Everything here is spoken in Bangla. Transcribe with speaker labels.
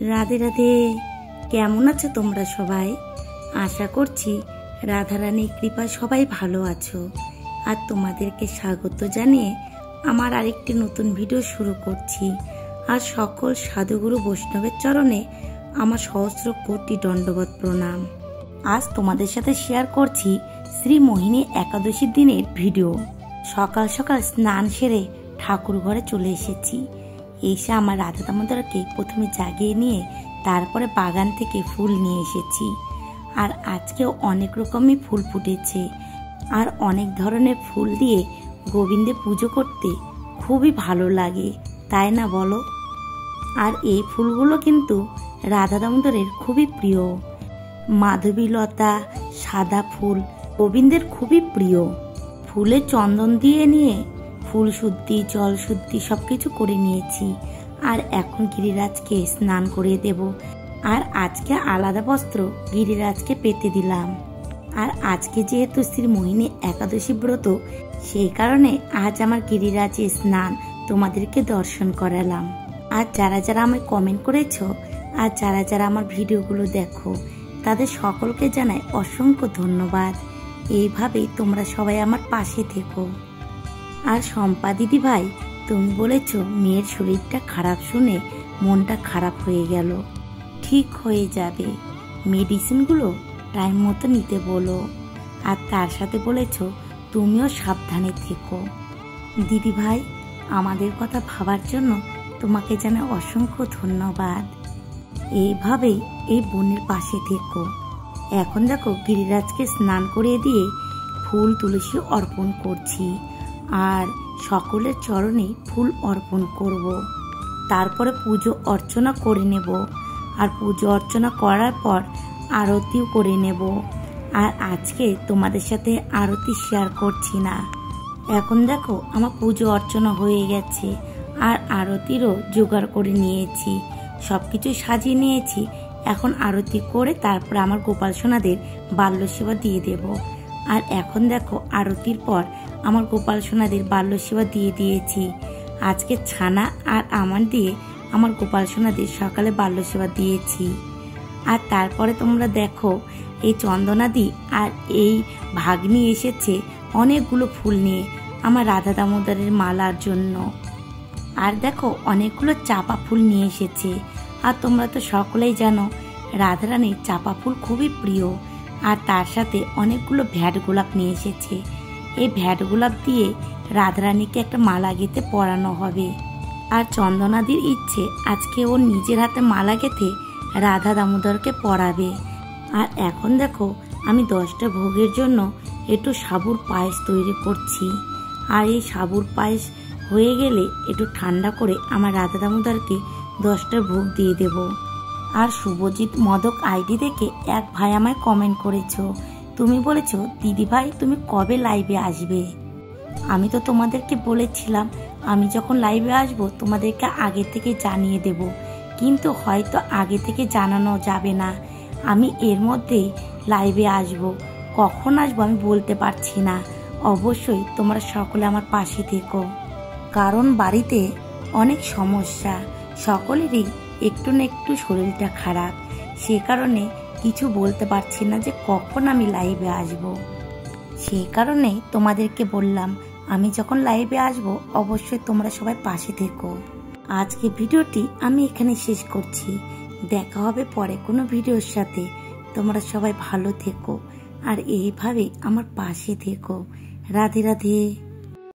Speaker 1: রাধে রাধে। কেমন আছো তোমরা সবাই? আশা করছি রাধারানীর কৃপায় সবাই ভালো আছো। আর তোমাদেরকে স্বাগত জানিয়ে আমার আরেকটি নতুন ভিডিও শুরু করছি। আর সকল সাধুগুরু বৈষ্ণবের চরণে আমার সহস্র কোটি দণ্ডবত প্রণাম। আজ তোমাদের সাথে শেয়ার করছি শ্রী মোহিনী একাদশীর দিনের ভিডিও। সকাল সকাল স্নান সেরে ঠাকুর ঘরে চলে এসেছি। এসে আমার রাধা দামোদরকে প্রথমে জাগিয়ে নিয়ে তারপরে বাগান থেকে ফুল নিয়ে এসেছি। আর আজকেও অনেক রকমই ফুল ফুটেছে। আর অনেক ধরনের ফুল দিয়ে গোবিন্দে পুজো করতে খুবই ভালো লাগে, তাই না বলো? আর এই ফুলগুলো কিন্তু রাধা দামোদরের খুবই প্রিয়। মাধবীলতা, সাদা ফুল গোবিন্দের খুবই প্রিয়। ফুলে চন্দন দিয়ে নিয়ে ফুল শুদ্ধি, জল শুদ্ধি সবকিছু করে নিয়েছি। আর এখন গিরিরাজকে স্নান করিয়ে দেব। আর আজকে আলাদা বস্ত্র গিরিরাজকে পেতে দিলাম। আর আজকে যেহেতু শ্রী মোহিনী একাদশী ব্রত, সেই কারণে আজ আমার গিরিরাজের স্নান তোমাদেরকে দর্শন করালাম। আর যারা যারা আমায় কমেন্ট করেছো আর যারা যারা আমার ভিডিওগুলো দেখো, তাদের সকলকে জানাই অসংখ্য ধন্যবাদ। এইভাবেই তোমরা সবাই আমার পাশে থেকো। আর শম্পা দিদি ভাই, তুমি বলেছ মেয়ের শরীরটা খারাপ শুনে মনটা খারাপ হয়ে গেল। ঠিক হয়ে যাবে, মেডিসিনগুলো টাইম মতো নিতে বলো। আর তার সাথে বলেছ তুমিও সাবধানে থেকো। দিদি ভাই, আমাদের কথা ভাবার জন্য তোমাকে জানাই অসংখ্য ধন্যবাদ। এইভাবেই এই বোনের পাশে থেকো। এখন দেখো গিরিরাজকে স্নান করিয়ে দিয়ে ফুল তুলসী অর্পণ করছি। আর সকলের চরণে ফুল অর্পণ করব। তারপরে পুজো অর্চনা করে নেব। আর পুজো অর্চনা করার পর আরতিও করে নেব। আর আজকে তোমাদের সাথে আরতি শেয়ার করছি না। এখন দেখো আমার পুজো অর্চনা হয়ে গেছে। আর আরতিরও জোগাড় করে নিয়েছি, সবকিছু সাজিয়ে নিয়েছি। এখন আরতি করে তারপর আমার গোপাল সোনাদের বাল্য সেবা দিয়ে দেব। আর এখন দেখো আরতির পর আমার গোপাল সোনাদের বাল্য সেবা দিয়ে দিয়েছি। আজকে ছানা আর আমার দিয়ে আমার গোপাল সোনাদের সকালে বাল্য সেবা দিয়েছি। আর তারপরে তোমরা দেখো এই চন্দনাদি আর এই ভাগ্নি এসেছে অনেকগুলো ফুল নিয়ে আমার রাধা দামোদরের মালার জন্য। আর দেখো অনেকগুলো চাপা ফুল নিয়ে এসেছে। আর তোমরা তো সকলেই জানো রাধারানীর চাপা ফুল খুবই প্রিয়। আর তার সাথে অনেকগুলো ভ্যাট গোলাপ নিয়ে এসেছে। এই ভ্যাট গোলাপ দিয়ে রাধারানীকে একটা মালা গেঁথে পরানো হবে। আর চন্দনাদির ইচ্ছে আজকে ওর নিজের হাতে মালা গেঁথে রাধা দামোদরকে পরাবে। আর এখন দেখো আমি 10টা ভোগের জন্য একটু সাবুর পায়েস তৈরি করছি। আর এই সাবুর পায়েস হয়ে গেলে একটু ঠান্ডা করে আমার রাধা দামোদরকে 10টা ভোগ দিয়ে দেব। আর শুভজিৎ মদক আইডি থেকে এক ভাই আমায় কমেন্ট করেছো। তুমি বলেছো দিদি ভাই তুমি কবে লাইভে আসবে? আমি তো তোমাদেরকে বলেছিলাম আমি যখন লাইভে আসবো তোমাদেরকে আগে থেকে জানিয়ে দেব। কিন্তু হয়তো আগে থেকে জানানো যাবে না। আমি এর মধ্যেই লাইভে আসব। কখন আসবো আমি বলতে পারছি না। অবশ্যই তোমরা সকলে আমার পাশে থেকো। কারণ বাড়িতে অনেক সমস্যা, সকলেরই একটু না একটু শরীরটা খারাপ। সে কারণে কিছু বলতে পারছি না যে কখন আমি লাইভে আসব। সেই কারণে তোমাদেরকে বললাম আমি যখন লাইভে আসব অবশ্যই তোমরা সবাই পাশে থেকো। আজকে ভিডিওটি আমি এখানে শেষ করছি। দেখা হবে পরে কোনো ভিডিওর সাথে। তোমরা সবাই ভালো থেকো আর এইভাবে আমার পাশে থেকো। রাধে রাধে।